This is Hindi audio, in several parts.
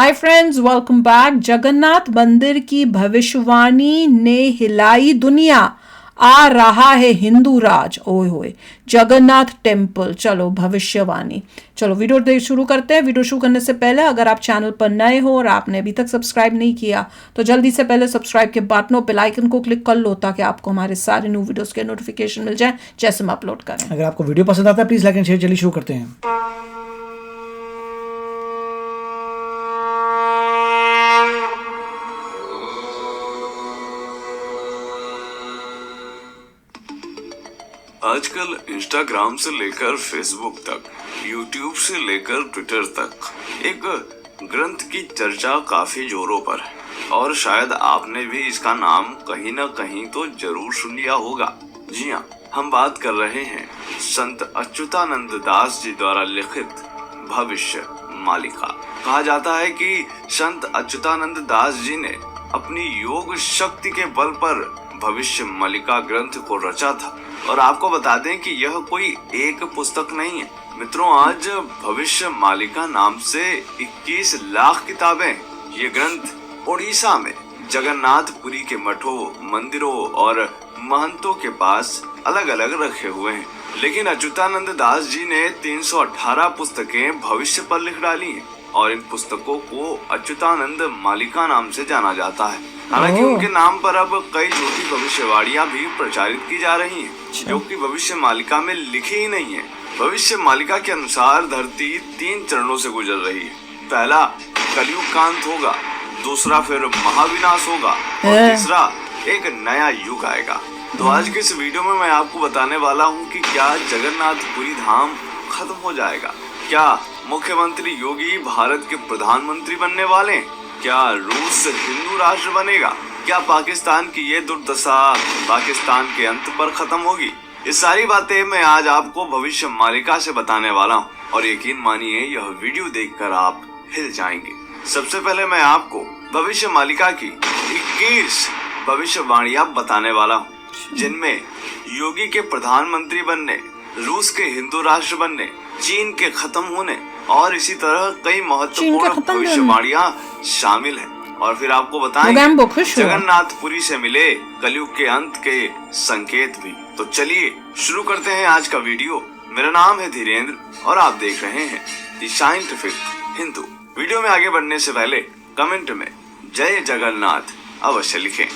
Hi friends, welcome back. Jagannath मंदिर की भविष्यवाणी ने हिलाई दुनिया। आ रहा है हिंदू राज। ओए होए, जगन्नाथ टेम्पल। चलो भविष्यवाणी, चलो वीडियो शुरू करते हैं। वीडियो शुरू करने से पहले अगर आप चैनल पर नए हो और आपने अभी तक सब्सक्राइब नहीं किया तो जल्दी से पहले सब्सक्राइब के बटन और बेल आइकन को क्लिक कर लो ताकि आपको हमारे सारे न्यू वीडियोस के नोटिफिकेशन मिल जाए जैसे हम अपलोड करें। अगर आपको वीडियो पसंद आता है प्लीज लाइक एंड शेयर। चलिए शुरू करते हैं। आजकल इंस्टाग्राम से लेकर फेसबुक तक, यूट्यूब से लेकर ट्विटर तक एक ग्रंथ की चर्चा काफी जोरों पर है और शायद आपने भी इसका नाम कहीं न कहीं तो जरूर सुन लिया होगा। जी हाँ, हम बात कर रहे हैं संत अच्युतानंद दास जी द्वारा लिखित भविष्य मालिका। कहा जाता है कि संत अच्युतानंद दास जी ने अपनी योग शक्ति के बल पर भविष्य मालिका ग्रंथ को रचा था। और आपको बता दें कि यह कोई एक पुस्तक नहीं है मित्रों। आज भविष्य मालिका नाम से 21 लाख किताबें। ये ग्रंथ ओडिशा में जगन्नाथपुरी के मठों, मंदिरों और महंतों के पास अलग अलग रखे हुए हैं। लेकिन अच्युतानंद दास जी ने 318 पुस्तकें भविष्य पर लिख डाली हैं और इन पुस्तकों को अच्युतानंद मालिका नाम से जाना जाता है। हालांकि उनके नाम पर अब कई झूठी भविष्यवाणियां भी प्रचारित की जा रही हैं, जो कि भविष्य मालिका में लिखी ही नहीं है। भविष्य मालिका के अनुसार धरती 3 चरणों से गुजर रही है। पहला कलयुग का अंत होगा, दूसरा फिर महाविनाश होगा और तीसरा एक नया युग आएगा। तो आज के इस वीडियो में मैं आपको बताने वाला हूँ कि क्या जगन्नाथपुरी धाम खत्म हो जाएगा, क्या मुख्यमंत्री योगी भारत के प्रधानमंत्री बनने वाले हैं, क्या रूस हिंदू राष्ट्र बनेगा, क्या पाकिस्तान की ये दुर्दशा पाकिस्तान के अंत पर खत्म होगी। ये सारी बातें मैं आज आपको भविष्य मालिका से बताने वाला हूँ और यकीन मानिए यह वीडियो देखकर आप हिल जाएंगे। सबसे पहले मैं आपको भविष्य मालिका की 21 भविष्यवाणियां बताने वाला हूँ, जिनमें योगी के प्रधानमंत्री बनने, रूस के हिंदू राष्ट्र बनने, चीन के खत्म होने और इसी तरह कई महत्वपूर्ण भविष्यवाणियां शामिल हैं। और फिर आपको बताएंगे जगन्नाथपुरी से मिले कलयुग के अंत के संकेत भी। तो चलिए शुरू करते हैं आज का वीडियो। मेरा नाम है धीरेन्द्र और आप देख रहे हैं द साइंटिफिक हिंदू। वीडियो में आगे बढ़ने से पहले कमेंट में जय जगन्नाथ अवश्य लिखें।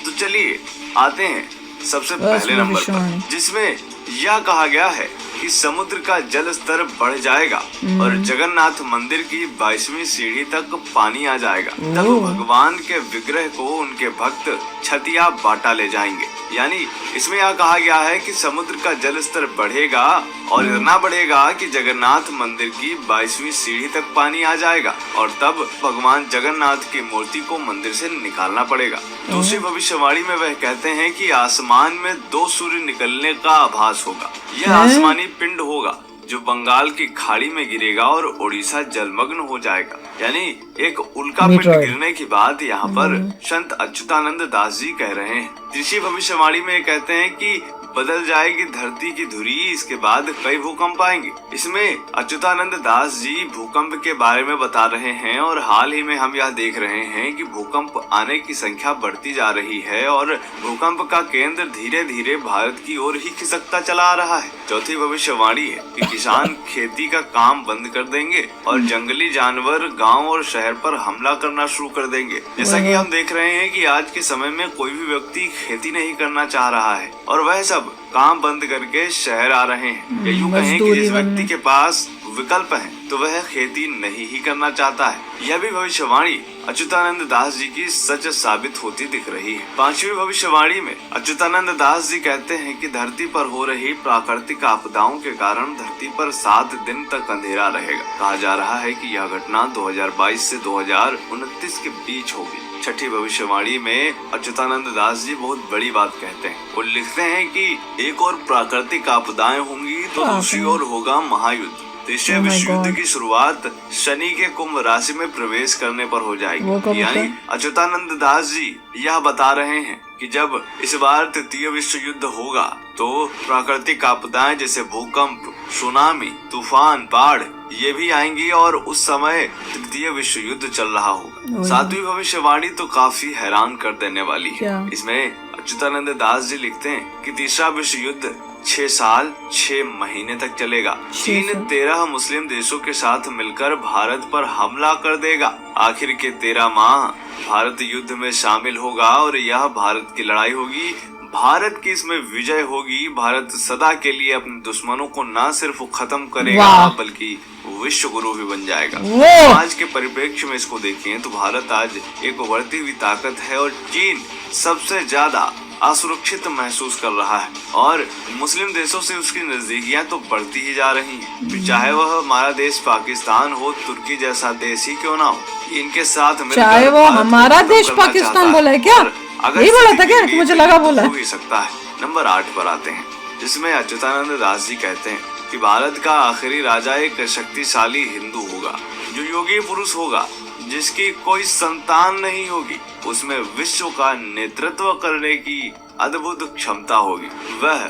तो चलिए आते हैं सबसे पहले नंबर पर, जिसमें यह कहा गया है कि समुद्र का जल स्तर बढ़ जाएगा और जगन्नाथ मंदिर की 22वीं सीढ़ी तक पानी आ जाएगा। तब भगवान के विग्रह को उनके भक्त छतिया बाटा ले जाएंगे। यानी इसमें यह कहा गया है कि समुद्र का जल स्तर बढ़ेगा और इतना बढ़ेगा कि जगन्नाथ मंदिर की 22वीं सीढ़ी तक पानी आ जाएगा और तब भगवान जगन्नाथ की मूर्ति को मंदिर से निकालना पड़ेगा। दूसरी भविष्यवाणी में वह कहते हैं कि आसमान में 2 सूर्य निकलने का आभास होगा। यह आसमानी पिंड होगा जो बंगाल की खाड़ी में गिरेगा और ओडिशा जलमग्न हो जाएगा। यानी एक उल्का पिंड गिरने की बात यहाँ पर संत अच्युतानंद दास जी कह रहे हैं। तीसरी भविष्यवाणी में कहते हैं कि बदल जाएगी धरती की धुरी, इसके बाद कई भूकंप आएंगे। इसमें अच्युतानंद दास जी भूकंप के बारे में बता रहे हैं और हाल ही में हम यह देख रहे हैं कि भूकंप आने की संख्या बढ़ती जा रही है और भूकंप का केंद्र धीरे धीरे भारत की ओर ही खिसकता चला आ रहा है। चौथी भविष्यवाणी है कि किसान खेती का काम बंद कर देंगे और जंगली जानवर गाँव और शहर पर हमला करना शुरू कर देंगे। जैसा कि हम देख रहे हैं कि आज के समय में कोई भी व्यक्ति खेती नहीं करना चाह रहा है और वह सब काम बंद करके शहर आ रहे हैं। या यूं कहें कि जिस व्यक्ति के पास विकल्प है तो वह खेती नहीं ही करना चाहता है। यह भी भविष्यवाणी अच्युतानंद दास जी की सच साबित होती दिख रही है। 5वीं भविष्यवाणी में अच्युतानंद दास जी कहते हैं कि धरती पर हो रही प्राकृतिक आपदाओं के कारण धरती पर 7 दिन तक अंधेरा रहेगा। कहा जा रहा है कि यह घटना 2022 से 2029 के बीच होगी। छठी भविष्यवाणी में अच्युतानंद दास जी बहुत बड़ी बात कहते हैं। वो लिखते हैं कि एक और प्राकृतिक आपदाएं होंगी तो दूसरी ओर होगा महायुद्ध। तीसरे Oh my विश्व युद्ध God. की शुरुआत शनि के कुंभ राशि में प्रवेश करने पर हो वो जाएगी। कब यानी होता है? अच्युतानंद दास जी यह बता रहे हैं कि जब इस बार तृतीय विश्व युद्ध होगा तो प्राकृतिक आपदाएं जैसे भूकंप, सुनामी, तूफान, बाढ़ ये भी आएंगी और उस समय तृतीय विश्व युद्ध चल रहा होगा। ओह। सातवीं भविष्यवाणी तो काफी हैरान कर देने वाली है। क्या? इसमें अच्युतानंद दास जी लिखते हैं कि तीसरा विश्व युद्ध 6 साल 6 महीने तक चलेगा। चीन 13 मुस्लिम देशों के साथ मिलकर भारत पर हमला कर देगा। आखिर के 13 माह भारत युद्ध में शामिल होगा और यह भारत की लड़ाई होगी। भारत की इसमें विजय होगी। भारत सदा के लिए अपने दुश्मनों को न सिर्फ खत्म करेगा वाह। बल्कि विश्व गुरु भी बन जाएगा। वो। आज के परिप्रेक्ष्य में इसको देखें तो भारत आज एक उभरती हुई ताकत है और चीन सबसे ज्यादा असुरक्षित महसूस कर रहा है और मुस्लिम देशों से उसकी नजदीकियां तो बढ़ती ही जा रही हैं। चाहे वह हमारा देश पाकिस्तान हो, तुर्की जैसा देश ही क्यों ना हो, इनके साथ मिलकर चाहे वो भारत को हमारा खत्म देश करना पाकिस्तान चाहता बोला है क्या? और अगर यही बोला था स्थिति क्या? बिगड़ी मुझे तो लगा बोला है। हो भी सकता है। नंबर 8 पर आते हैं जिसमें अच्युतानंद दास जी कहते हैं कि भारत का आखिरी राजा एक शक्तिशाली हिंदू होगा, जो योगी पुरुष होगा, जिसकी कोई संतान नहीं होगी, उसमें विश्व का नेतृत्व करने की अद्भुत क्षमता होगी। वह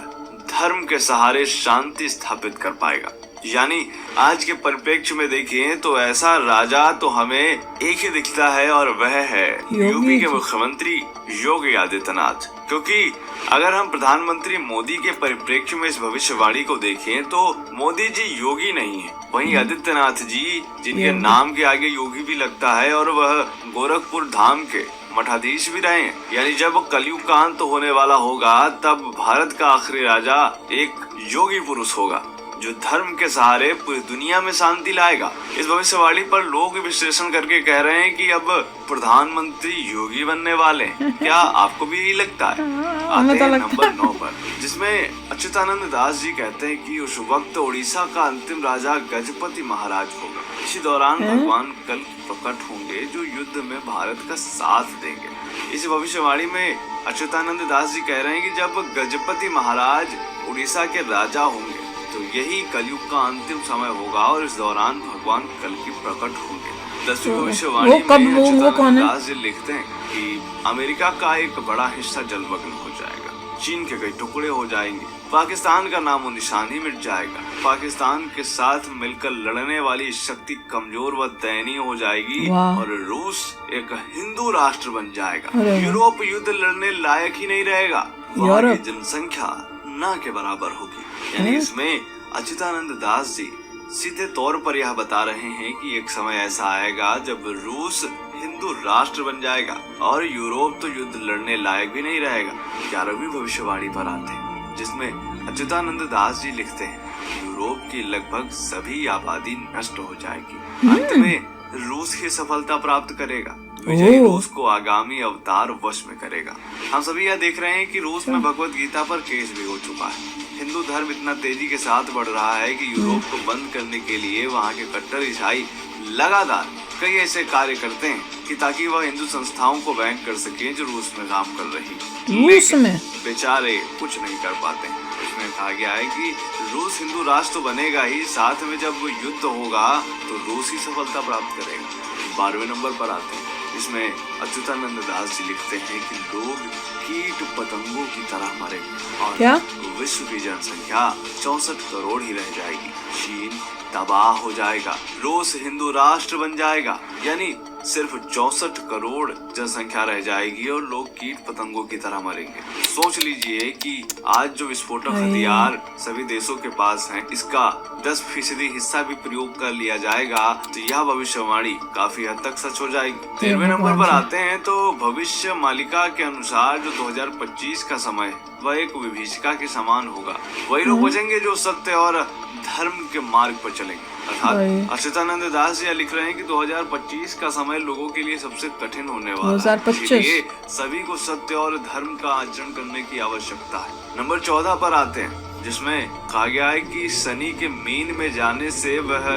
धर्म के सहारे शांति स्थापित कर पाएगा। यानी आज के परिप्रेक्ष्य में देखिए तो ऐसा राजा तो हमें एक ही दिखता है और वह है यूपी के मुख्यमंत्री योगी आदित्यनाथ। क्योंकि अगर हम प्रधानमंत्री मोदी के परिप्रेक्ष्य में इस भविष्यवाणी को देखें तो मोदी जी योगी नहीं है, वहीं आदित्यनाथ जी जिनके नाम के आगे योगी भी लगता है और वह गोरखपुर धाम के मठाधीश भी रहे हैं। यानी जब कलयुग का अंत होने वाला होगा तब भारत का आखिरी राजा एक योगी पुरुष होगा, जो धर्म के सहारे पूरी दुनिया में शांति लाएगा। इस भविष्यवाणी पर लोग विश्लेषण करके कह रहे हैं कि अब प्रधानमंत्री योगी बनने वाले हैं। क्या आपको भी यही लगता है? आते हैं नंबर 9 पर जिसमें अच्युतानंद दास जी कहते हैं कि उस वक्त उड़ीसा का अंतिम राजा गजपति महाराज होगा। इसी दौरान भगवान कल प्रकट होंगे जो युद्ध में भारत का साथ देंगे। इस भविष्यवाणी में अच्युतानंद दास जी कह रहे हैं कि जब गजपति महाराज उड़ीसा के राजा होंगे तो यही कलयुग का अंतिम समय होगा और इस दौरान भगवान कल की प्रकट होंगे। 10वीं भविष्यवाणी में अच्युतानंद दास जी लिखते हैं कि अमेरिका का एक बड़ा हिस्सा जलमग्न हो जाएगा, चीन के कई टुकड़े हो जाएंगे, पाकिस्तान का नामो निशान ही मिट जाएगा, पाकिस्तान के साथ मिलकर लड़ने वाली शक्ति कमजोर व दयनीय हो जाएगी और रूस एक हिंदू राष्ट्र बन जाएगा। यूरोप युद्ध लड़ने लायक ही नहीं रहेगा, वहाँ की जनसंख्या न के बराबर होगी। यानी इसमें अच्युतानंद दास जी सीधे तौर पर यह बता रहे हैं कि एक समय ऐसा आएगा जब रूस हिंदू राष्ट्र बन जाएगा और यूरोप तो युद्ध लड़ने लायक भी नहीं रहेगा। 11वीं भविष्यवाणी पर आते हैं जिसमें अच्युतानंद दास जी लिखते हैं यूरोप की लगभग सभी आबादी नष्ट हो जाएगी। अंत में रूस ही सफलता प्राप्त करेगा, विजयी रूस को आगामी अवतार वश में करेगा। हम सभी यह देख रहे हैं कि रूस में भगवत गीता पर केस भी हो चुका है। हिंदू धर्म इतना तेजी के साथ बढ़ रहा है कि यूरोप को बंद करने के लिए वहाँ के कट्टर ईसाई लगातार कई ऐसे कार्य करते हैं कि ताकि वह हिंदू संस्थाओं को बैंक कर सके जो रूस में काम कर रही, लेकिन बेचारे कुछ नहीं कर पाते। इसमें कहा गया है कि रूस हिंदू राष्ट्र बनेगा ही, साथ में जब युद्ध होगा तो रूस ही सफलता प्राप्त करेगा। 12वें नंबर पर आते हैं इसमें अच्युतानंद दास जी लिखते हैं कि लोग कीट पतंगों की तरह मरेंगे और क्या? विश्व की जनसंख्या 64 करोड़ ही रह जाएगी। चीन तबाह हो जाएगा, रूस हिंदू राष्ट्र बन जाएगा, यानी सिर्फ 64 करोड़ जनसंख्या रह जाएगी और लोग कीट पतंगों की तरह मरेंगे। सोच लीजिए कि आज जो विस्फोटक हथियार सभी देशों के पास हैं, इसका 10% हिस्सा भी प्रयोग कर लिया जाएगा तो यह भविष्यवाणी काफी हद तक सच हो जाएगी। 13वें नंबर पर आते हैं तो भविष्य मालिका के अनुसार जो 2025 का समय वह एक विभीषिका के समान होगा। वही लोग बचेंगे जो सत्य और धर्म के मार्ग पर चलेंगे। अर्थात अच्युतानंद दास जी लिख रहे हैं कि 2025 का समय लोगों के लिए सबसे कठिन होने वाला है, इसलिए सभी को सत्य और धर्म का आचरण करने की आवश्यकता है। नंबर 14 पर आते हैं जिसमें कहा गया है कि शनि के मीन में जाने से वह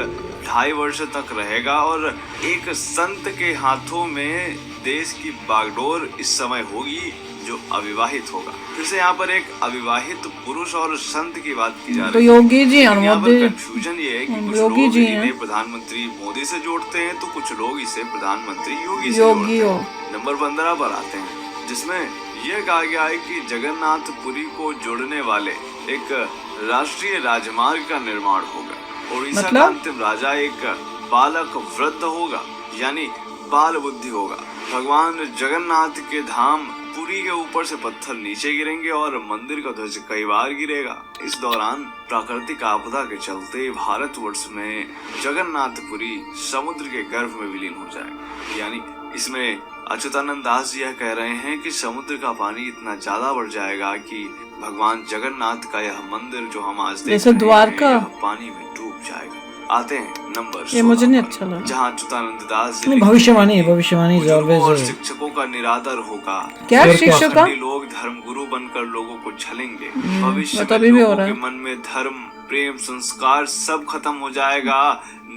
2.5 वर्ष तक रहेगा और एक संत के हाथों में देश की बागडोर इस समय होगी जो अविवाहित होगा। फिर से यहाँ पर एक अविवाहित पुरुष और संत की बात की जा रही है। तो योगी जी हैं, यहाँ पर मोदी कंफ्यूजन ये है कि कुछ योगी लोग जी हैं। इन्हें प्रधानमंत्री मोदी से जोड़ते हैं, तो कुछ लोग इसे प्रधानमंत्री योगी से योगी जोड़ते हो। हैं। नंबर 15 पर आते हैं, जिसमें यह कहा गया है कि जगन्नाथपुरी को जोड़ने वाले एक राष्ट्रीय राजमार्ग का निर्माण होगा। उड़ीसा का अंतिम राजा एक बालक वृद्ध होगा, यानी बाल बुद्धि होगा। भगवान जगन्नाथ के धाम पुरी के ऊपर से पत्थर नीचे गिरेंगे और मंदिर का ध्वज कई बार गिरेगा। इस दौरान प्राकृतिक आपदा के चलते भारतवर्ष में जगन्नाथपुरी समुद्र के गर्भ में विलीन हो जाएगा। यानी इसमें अच्युतानंद दास जी यह कह रहे हैं कि समुद्र का पानी इतना ज्यादा बढ़ जाएगा कि भगवान जगन्नाथ का यह मंदिर जो हम आज देख रहे हैं, द्वारका यह पानी में डूब जाएगा। आते हैं नंबर 16 ये मुझे नहीं अच्छा लगा। जहाँ अच्युतानंद दास जी भविष्यवाणी है, भविष्यवाणी is always और है। शिक्षकों का निरादर होगा। क्या फिर क्या? शिक्षक का? पाखंडी लोग धर्मगुरु बनकर लोगों को छलेंगे। भविष्य तो में अभी भी हो लोगों रहा के है। मन में धर्म, प्रेम, संस्कार सब खत्म हो जाएगा।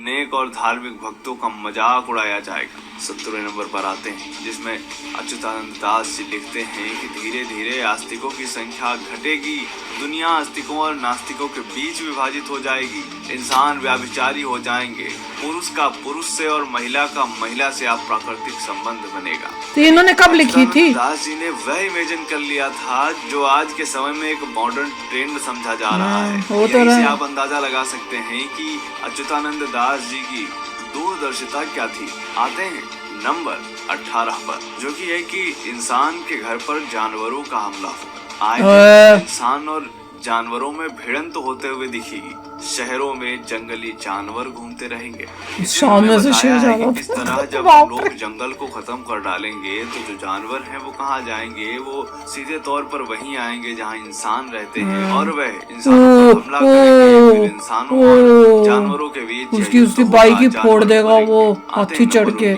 नेक और धार्मिक भक्तों का मजाक उड़ाया जाएगा। 17वें नंबर पर आते हैं, जिसमें अच्युतानंद दास जी लिखते हैं कि धीरे धीरे आस्तिकों की संख्या घटेगी। दुनिया आस्तिकों और नास्तिकों के बीच विभाजित हो जाएगी। इंसान व्याभिचारी हो जाएंगे। पुरुष का पुरुष से और महिला का महिला से आप प्राकृतिक संबंध बनेगा। तो इन्होंने कब लिखी थी? दास जी ने वह इमेजिन कर लिया था जो आज के समय में एक मॉडर्न ट्रेंड समझा जा रहा है। वो तो यहीं से रहा। आप अंदाजा लगा सकते हैं कि अच्युतानंद दास जी की दूरदर्शिता क्या थी। आते हैं नंबर 18 पर, जो कि है कि इंसान के घर पर जानवरों का हमला होगा। आए इंसान और जानवरों में भिड़ंत होते हुए दिखेगी। शहरों में जंगली जानवर घूमते रहेंगे। शाम में से शेर बताया है ज्यादा कि इस तरह जब लोग जंगल को खत्म कर डालेंगे तो जो जानवर हैं वो कहाँ जाएंगे? वो सीधे तौर पर वहीं आएंगे जहाँ इंसान रहते हैं और वह इंसानों पर हमला करेंगे। फिर इंसानों और जानवरों के बीच उसकी बाइक ही फोड़ देगा वो हाथी चढ़ के,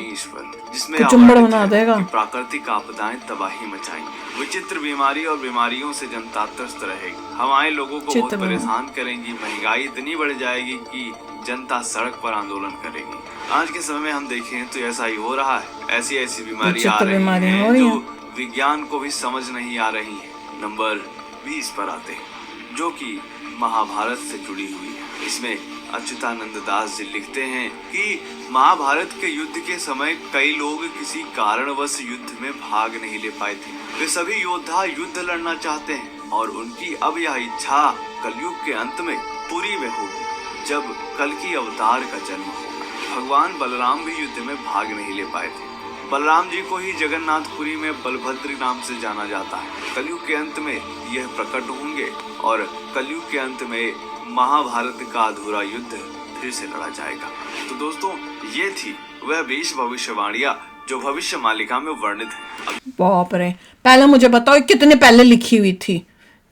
जिसमें कुचुम्बड़ बना देगा। प्राकृतिक आपदाएं तबाही मचाएंगी। विचित्र बीमारी और बीमारियों से जनता त्रस्त रहेगी। हवाएं लोगों को बहुत परेशान करेंगी। महंगाई इतनी बढ़ जाएगी कि जनता सड़क पर आंदोलन करेगी। आज के समय में हम देखें तो ऐसा ही हो रहा है। ऐसी ऐसी बीमारी आ रही है जो विज्ञान को भी समझ नहीं आ रही है। नंबर 20 पर आते हैं, जो कि महाभारत से जुड़ी हुई है। इसमें अच्युतानंद दास जी लिखते हैं कि महाभारत के युद्ध के समय कई लोग किसी कारणवश युद्ध में भाग नहीं ले पाए थे। वे सभी योद्धा युद्ध लड़ना चाहते हैं और उनकी अब यह इच्छा कलयुग के अंत में पुरी में होगी, जब कल की अवतार का जन्म होगा। भगवान बलराम भी युद्ध में भाग नहीं ले पाए थे। बलराम जी को ही जगन्नाथपुरी में बलभद्र नाम से जाना जाता है। कलयुग के अंत में यह प्रकट होंगे और कलयुग के अंत में महाभारत का अधूरा युद्ध फिर से लड़ा जाएगा। तो दोस्तों, ये थी वह 20 भविष्यवाणियां जो भविष्य मालिका में वर्णित है। बाप रे, पहले मुझे बताओ कितने पहले लिखी हुई थी,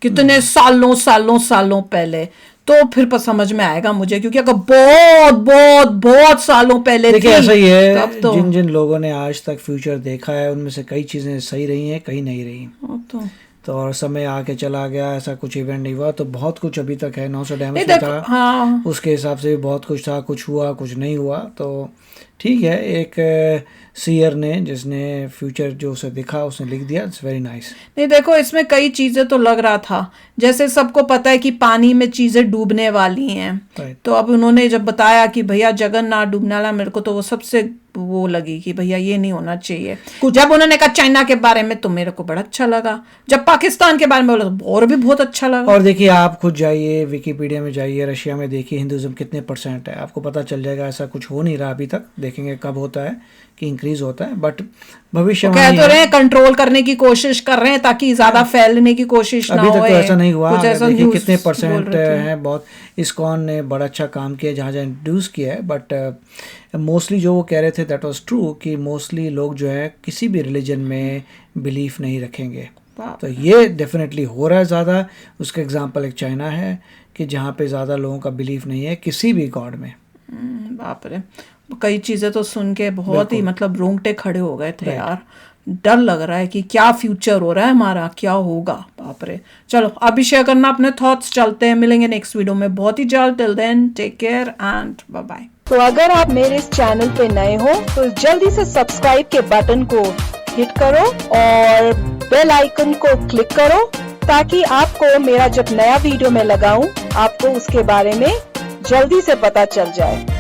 कितने सालों सालों सालों पहले, तो फिर पर समझ में आएगा मुझे। क्योंकि अगर बहुत बहुत बहुत सालों पहले देखिए ऐसा ही है, तो जिन जिन लोगों ने आज तक फ्यूचर देखा है उनमें से कई चीजें सही रही हैं, कई नहीं रही। तो और समय आके चला गया, ऐसा कुछ इवेंट नहीं हुआ। तो बहुत कुछ अभी तक है, 900 डैमेज था। हाँ। उसके हिसाब से भी बहुत कुछ था, कुछ हुआ कुछ नहीं हुआ। तो ठीक है, एक सीयर ने जिसने फ्यूचर जो उसे दिखा उसने लिख दिया। It's very nice. नहीं देखो, इसमें कई चीजें तो लग रहा था, जैसे सबको पता है कि पानी में चीजें डूबने वाली हैं। तो अब उन्होंने जब बताया कि भैया जगन्नाथ डूबने वाला, मेरे को तो वो सबसे वो लगी कि भैया ये नहीं होना चाहिए। जब उन्होंने कहा चाइना के बारे में तो मेरे को बड़ा अच्छा लगा, जब पाकिस्तान के बारे में बोला तो और भी बहुत अच्छा लगा। और देखिए, आप खुद जाइए विकिपीडिया में जाइए, रशिया में देखिए हिंदुइज्म कितने % है, आपको पता चल जाएगा। ऐसा कुछ हो नहीं रहा अभी तक, देखेंगे कब होता है कि इंक्रीज होता है। बट भविष्य में कह तो रहे हैं कंट्रोल करने की कोशिश कर रहे हैं ताकि ज्यादा फैलने की कोशिश ना हो। अभी तक तो ऐसा नहीं हुआ। देखिए कितने % हैं, बहुत इस्कॉन ने बड़ा अच्छा काम किया जहाँ जहाँ इंट्रोड्यूस किया है। बट मोस्टली जो वो कह रहे थे दैट वाज ट्रू कि मोस्टली लोग जो है किसी भी रिलीजन में बिलीफ नहीं रखेंगे। तो ये डेफिनेटली हो रहा है ज़्यादा। उसका एग्जांपल एक चाइना है कि जहाँ पे ज़्यादा लोगों का बिलीफ नहीं है किसी भी गॉड में। बाप रे, कई चीज़ें तो सुन के बहुत ही मतलब रोंगटे खड़े हो गए थे यार। डर लग रहा है कि क्या फ्यूचर हो रहा है हमारा, क्या होगा। बाप रे, चलो अभी शेयर करना अपने थॉट्स। चलते हैं, मिलेंगे नेक्स्ट वीडियो में बहुत ही जल्द। Till then take care and bye bye. तो अगर आप मेरे इस चैनल पे नए हो तो जल्दी से सब्सक्राइब के बटन को हिट करो और बेल आइकन को क्लिक करो ताकि आपको मेरा जब नया वीडियो मैं लगाऊं आपको उसके बारे में जल्दी से पता चल जाए।